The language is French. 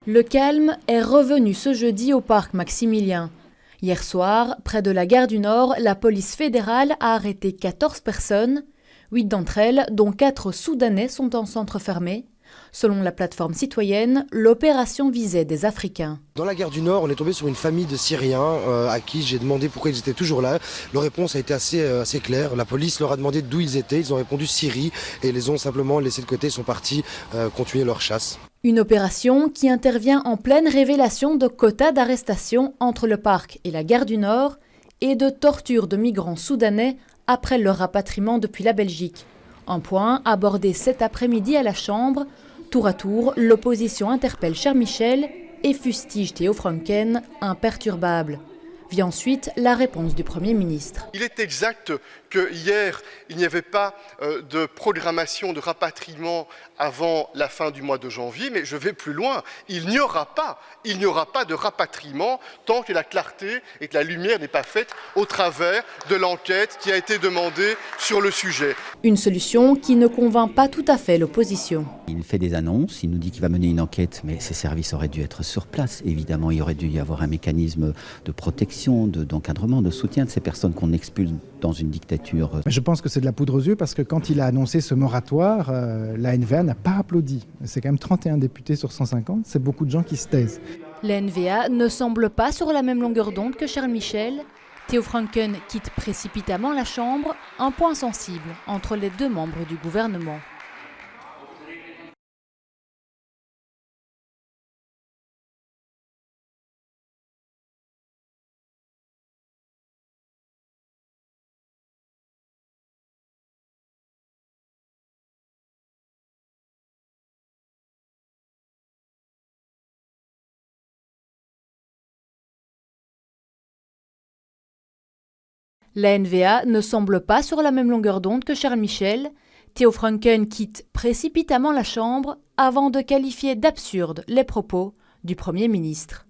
Le calme est revenu ce jeudi au parc Maximilien. Hier soir, près de la gare du Nord, la police fédérale a arrêté 14 personnes. 8 d'entre elles, dont 4 Soudanais, sont en centre fermé. Selon la plateforme citoyenne, l'opération visait des Africains. Dans la gare du Nord, on est tombé sur une famille de Syriens à qui j'ai demandé pourquoi ils étaient toujours là. Leur réponse a été assez claire. La police leur a demandé d'où ils étaient. Ils ont répondu Syrie et les ont simplement laissés de côté. Ils sont partis continuer leur chasse. Une opération qui intervient en pleine révélation de quotas d'arrestation entre le parc et la gare du Nord et de torture de migrants soudanais après leur rapatriement depuis la Belgique. Un point abordé cet après-midi à la Chambre. Tour à tour, l'opposition interpelle Charles Michel et fustige Theo Franken, imperturbable. Vient ensuite la réponse du Premier ministre. Il est exact que hier, il n'y avait pas de programmation de rapatriement avant la fin du mois de janvier, mais je vais plus loin. Il n'y aura pas de rapatriement tant que la clarté et que la lumière n'est pas faite au travers de l'enquête qui a été demandée sur le sujet. Une solution qui ne convainc pas tout à fait l'opposition. Il fait des annonces, il nous dit qu'il va mener une enquête, mais ces services auraient dû être sur place. Évidemment, il aurait dû y avoir un mécanisme de protection, d'encadrement, de soutien de ces personnes qu'on expulse dans une dictature. Je pense que c'est de la poudre aux yeux parce que quand il a annoncé ce moratoire, la NVA n'a pas applaudi. C'est quand même 31 députés sur 150, c'est beaucoup de gens qui se taisent. La NVA ne semble pas sur la même longueur d'onde que Charles Michel. Theo Franken quitte précipitamment la Chambre, un point sensible entre les deux membres du gouvernement. La NVA ne semble pas sur la même longueur d'onde que Charles Michel. Theo Franken quitte précipitamment la Chambre avant de qualifier d'absurdes les propos du Premier ministre.